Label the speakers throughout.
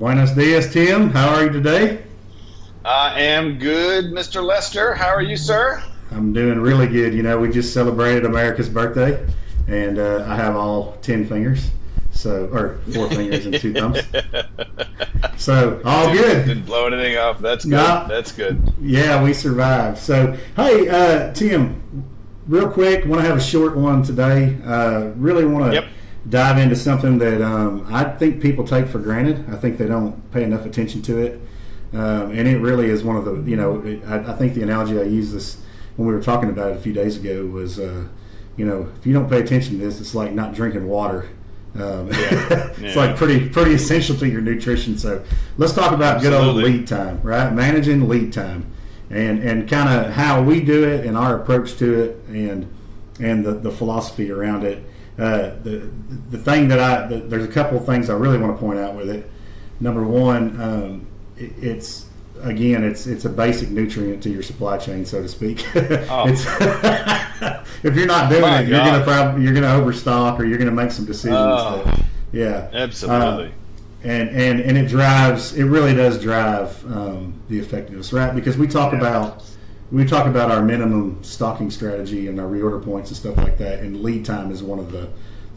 Speaker 1: Buenos dias, Tim. How are you today?
Speaker 2: I am good, Mr. Lester. How are you, sir?
Speaker 1: I'm doing really good. We just celebrated America's birthday, and I have all 10 fingers, or 4 fingers and two thumbs. So, all good.
Speaker 2: Didn't blow anything up. That's good.
Speaker 1: No,
Speaker 2: That's good.
Speaker 1: yeah, we survived. So, hey, Tim, real quick, want to have a short one today. Really want to
Speaker 2: Yep.
Speaker 1: dive into something that I think people take for granted. I think they don't pay enough attention to it. And it really is one of the, I think the analogy I used this when we were talking about it a few days ago was, if you don't pay attention to this, it's like not drinking water. It's like pretty essential to your nutrition. So let's talk about good old lead time, right? Managing lead time and kind of how we do it and our approach to it and the philosophy around it. The thing there's a couple of things I really want to point out with it. Number one, it's a basic nutrient to your supply chain, so to speak.
Speaker 2: Oh.
Speaker 1: It's if you're not doing
Speaker 2: My
Speaker 1: it,
Speaker 2: God.
Speaker 1: you're gonna overstock, or you're gonna make some decisions.
Speaker 2: Oh.
Speaker 1: Yeah,
Speaker 2: Absolutely.
Speaker 1: And it really does drive the effectiveness, right? Because we talk about our minimum stocking strategy and our reorder points and stuff like that, and lead time is one of the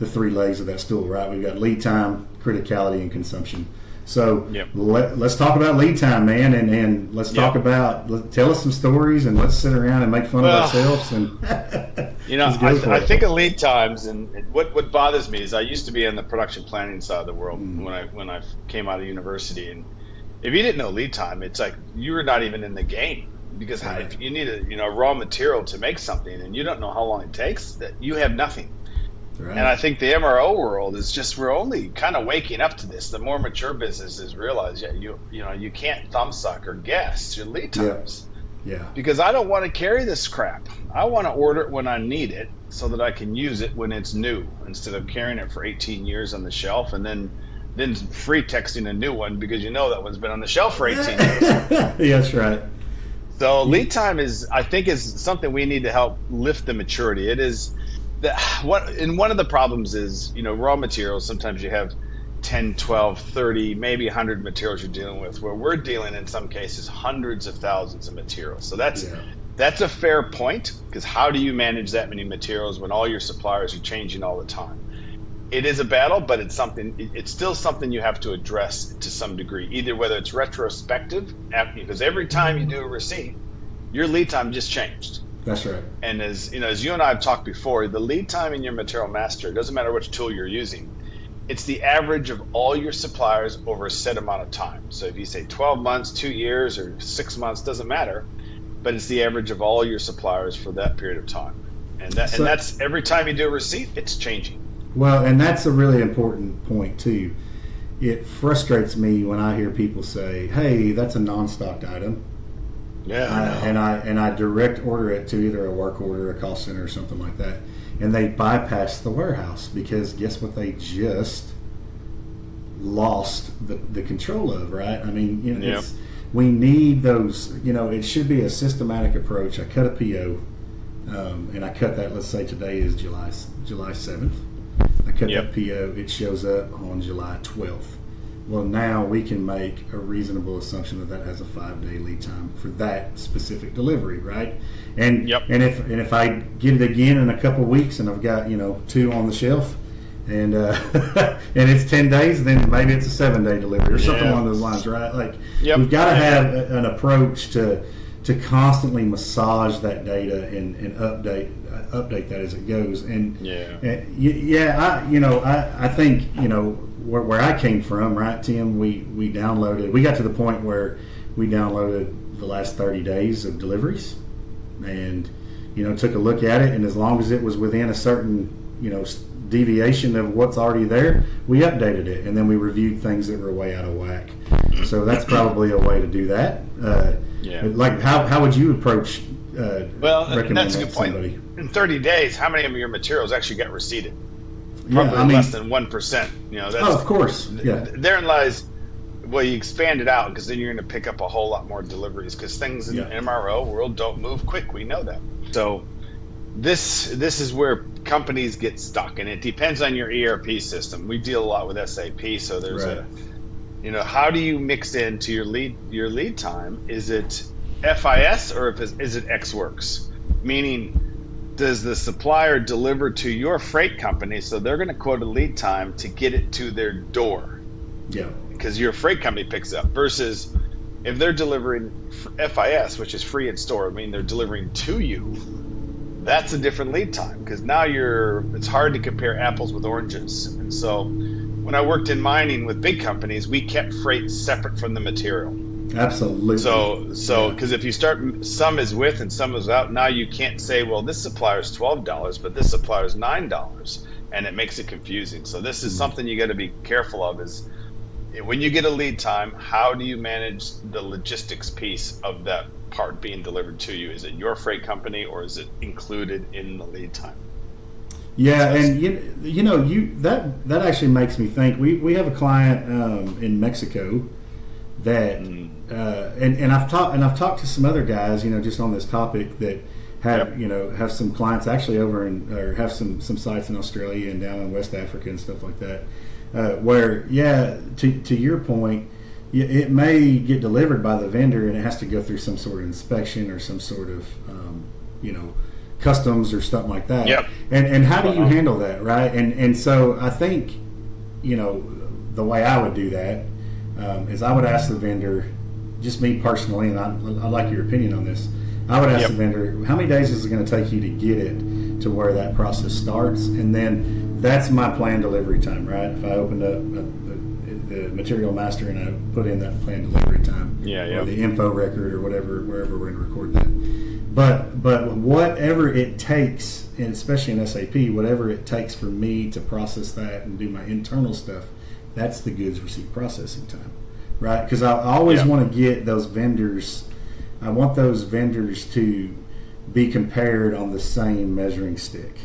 Speaker 1: three legs of that stool, right? We've got lead time, criticality, and consumption. So
Speaker 2: Yep.
Speaker 1: let's talk about lead time, man, and let's talk about, tell us some stories, and let's sit around and make fun of ourselves. And let's go for
Speaker 2: I
Speaker 1: it.
Speaker 2: think of lead times, and what bothers me is I used to be in the production planning side of the world when I came out of university, and if you didn't know lead time, it's like you were not even in the game. Because if you need a raw material to make something and you don't know how long it takes, that you have nothing.
Speaker 1: Right.
Speaker 2: And I think the MRO world is just, we're only kind of waking up to this. The more mature businesses realize, you can't thumb suck or guess your lead times.
Speaker 1: Yeah.
Speaker 2: Because I don't want to carry this crap. I want to order it when I need it so that I can use it when it's new, instead of carrying it for 18 years on the shelf and then free texting a new one because that one's been on the shelf for 18 years.
Speaker 1: Yeah, that's right.
Speaker 2: So lead time is something we need to help lift the maturity. It is one of the problems is, raw materials. Sometimes you have 10, 12, 30, maybe 100 materials you're dealing with, where we're dealing in some cases hundreds of thousands of materials. So that's a fair point, because how do you manage that many materials when all your suppliers are changing all the time? It is a battle, but it's still something you have to address to some degree, either whether it's retrospective, because every time you do a receipt, your lead time just changed.
Speaker 1: That's right.
Speaker 2: And as you and I have talked before, the lead time in your material master, it doesn't matter which tool you're using, it's the average of all your suppliers over a set amount of time. So if you say 12 months, 2 years, or 6 months, doesn't matter, but it's the average of all your suppliers for that period of time. And that's every time you do a receipt, it's changing.
Speaker 1: Well, and that's a really important point too. It frustrates me when I hear people say, "Hey, that's a non-stocked item."
Speaker 2: Yeah.
Speaker 1: And I direct order it to either a work order, a call center, or something like that, and they bypass the warehouse, because guess what? They just lost the control of, right? I mean, we need those. It should be a systematic approach. I cut a PO, and I cut that. Let's say today is July 7th. I cut that PO. It shows up on July 12th. Well, now we can make a reasonable assumption that has a 5-day lead time for that specific delivery, right? And if I get it again in a couple of weeks, and I've got 2 on the shelf, and and it's 10 days, then maybe it's a 7-day delivery or something along those lines, right? Like we've got to have an approach to constantly massage that data and update that as it goes. And I think where I came from, right, Tim, we got to the point where we downloaded the last 30 days of deliveries, and took a look at it, and as long as it was within a certain deviation of what's already there, we updated it, and then we reviewed things that were way out of whack. So that's probably a way to do that. Like how would you approach recommend
Speaker 2: that's a
Speaker 1: that
Speaker 2: good
Speaker 1: to
Speaker 2: point.
Speaker 1: somebody?
Speaker 2: In 30 days, how many of your materials actually get receipted?
Speaker 1: Yeah,
Speaker 2: Probably less than 1%. That's,
Speaker 1: of course. Yeah.
Speaker 2: Therein lies. Well, you expand it out, because then you're going to pick up a whole lot more deliveries, because things in the MRO world don't move quick. We know that. So this is where companies get stuck, and it depends on your ERP system. We deal a lot with SAP, so there's how do you mix into your lead time? Is it FIS or is it X works? Meaning, does the supplier deliver to your freight company, so they're going to quote a lead time to get it to their door?
Speaker 1: Yeah.
Speaker 2: Because your freight company picks up, versus if they're delivering FIS, which is free in store, I mean they're delivering to you. That's a different lead time, because now it's hard to compare apples with oranges. And so when I worked in mining with big companies, we kept freight separate from the material.
Speaker 1: Absolutely.
Speaker 2: So because if you start, some is with and some is out, now you can't say, well, this supplier is $12, but this supplier is $9, and it makes it confusing. So this is something you got to be careful of, is when you get a lead time, how do you manage the logistics piece of that part being delivered to you? Is it your freight company, or is it included in the lead time?
Speaker 1: Yeah, and that actually makes me think. We have a client in Mexico that, and I've talked to some other guys, just on this topic, that have have some clients actually over or have some sites in Australia and down in West Africa and stuff like that. Where, to your point, it may get delivered by the vendor and it has to go through some sort of inspection or some sort of, customs or something like that.
Speaker 2: Yep.
Speaker 1: And how do you handle that, right? And so I think, the way I would do that is I would ask the vendor, just me personally, and I'd like your opinion on this. I would ask the vendor, how many days is it going to take you to get it to where that process starts? And then that's my planned delivery time, right? If I opened up the material master and I put in that planned delivery time, or the info record or whatever, wherever we're going to record that. But whatever it takes, and especially in SAP, whatever it takes for me to process that and do my internal stuff, that's the goods receipt processing time, right? Because I always want to get those vendors. I want those vendors to be compared on the same measuring stick,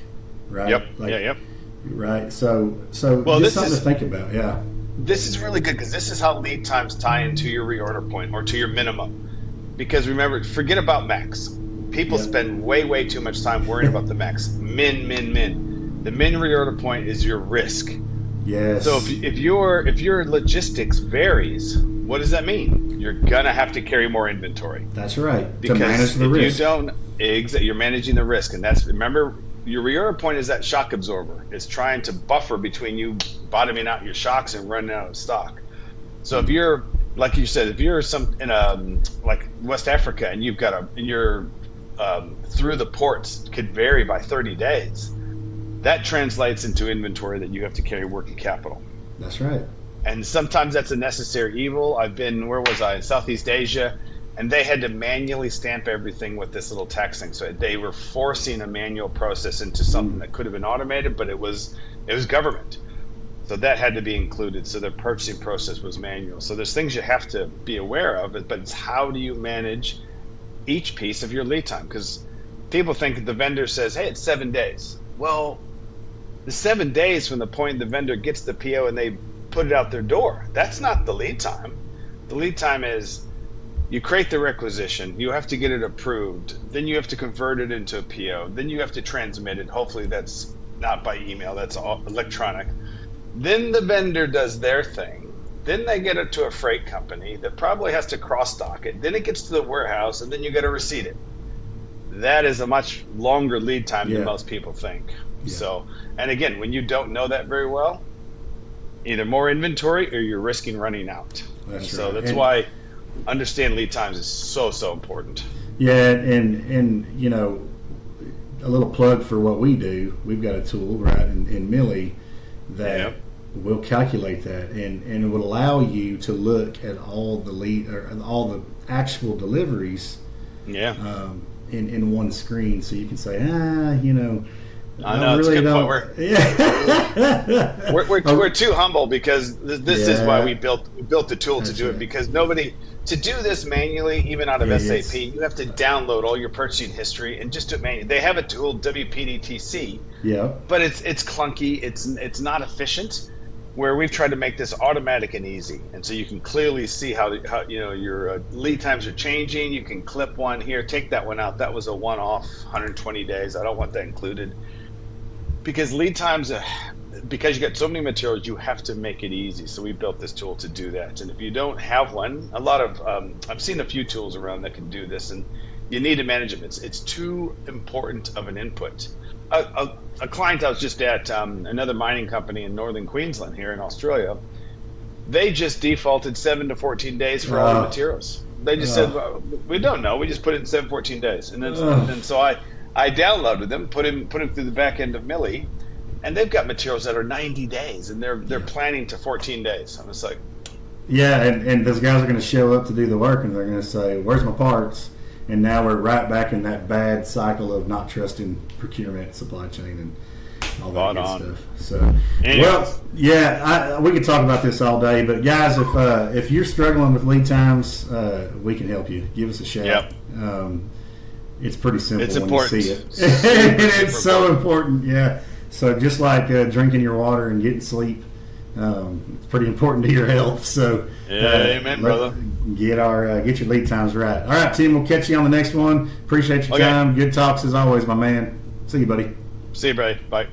Speaker 1: right?
Speaker 2: Yep.
Speaker 1: Right. So
Speaker 2: well,
Speaker 1: just something to think about. Yeah.
Speaker 2: This is really good, because this is how lead times tie into your reorder point or to your minimum. Because remember, forget about max. People spend way too much time worrying about the max. Min. The min reorder point is your risk.
Speaker 1: Yes.
Speaker 2: So if your logistics varies, what does that mean? You're gonna have to carry more inventory.
Speaker 1: That's right.
Speaker 2: Because
Speaker 1: to manage the risk.
Speaker 2: You don't, you're managing the risk, and remember, your reorder point is that shock absorber. It's trying to buffer between you bottoming out your shocks and running out of stock. So if you're, like you said, if you're like West Africa, and you've got you're through the ports could vary by 30 days, that translates into inventory that you have to carry working capital.
Speaker 1: That's right.
Speaker 2: And sometimes that's a necessary evil. I've been, where was I? In Southeast Asia, and they had to manually stamp everything with this little tax thing. So they were forcing a manual process into something that could have been automated, but it was government. So that had to be included. So the purchasing process was manual. So there's things you have to be aware of, but it's how do you manage each piece of your lead time? Because people think the vendor says, hey, it's 7 days. Well, the 7 days from the point the vendor gets the PO and they put it out their door, that's not the lead time. The lead time is you create the requisition, you have to get it approved, then you have to convert it into a PO, then you have to transmit it. Hopefully that's not by email, that's all electronic. Then the vendor does their thing. Then they get it to a freight company that probably has to cross-dock it. Then it gets to the warehouse, and then you got to receipt it. That is a much longer lead time than most people think. Yeah. So, and again, when you don't know that very well, either more inventory or you're risking running out. So that's why understand lead times is so important.
Speaker 1: Yeah, and a little plug for what we do. We've got a tool, right, in Millie that will calculate that, and it will allow you to look at all the all the actual deliveries in one screen, so you can say,
Speaker 2: I know, it's a good point. We're too humble, because this is why we built the tool to do it, because nobody to do this manually, even out of SAP, you have to download all your purchasing history and just do it manually. They have a tool, WPDTC, but it's clunky, it's not efficient. Where we've tried to make this automatic and easy, and so you can clearly see how your lead times are changing. You can clip one here, take that one out. That was a one-off, 120 days. I don't want that included, because lead times because you got so many materials, you have to make it easy. So we built this tool to do that. And if you don't have one, a lot of I've seen a few tools around that can do this, and you need to manage them. It's too important of an input. A client I was just at, another mining company in northern Queensland here in Australia, they just defaulted 7 to 14 days for all the materials. They just said, well, we don't know. We just put it in 7, 14 days. And then so I downloaded them, put them through the back end of Millie, and they've got materials that are 90 days, and they're planning to 14 days. I'm just like,
Speaker 1: yeah, and those guys are going to show up to do the work, and they're going to say, "Where's my parts?" And now we're right back in that bad cycle of not trusting procurement, supply chain, and all that good stuff. So, well, yeah, we could talk about this all day, but guys, if you're struggling with lead times, we can help you. Give us a shout.
Speaker 2: Yep.
Speaker 1: It's pretty simple
Speaker 2: It's
Speaker 1: when
Speaker 2: important.
Speaker 1: you see it. It's so important, yeah. So just like drinking your water and getting sleep, it's pretty important to your health. So,
Speaker 2: amen, brother.
Speaker 1: Get your lead times right. All right, Tim, we'll catch you on the next one. Appreciate your time. Good talks as always, my man. See you, buddy.
Speaker 2: See you, buddy. Bye.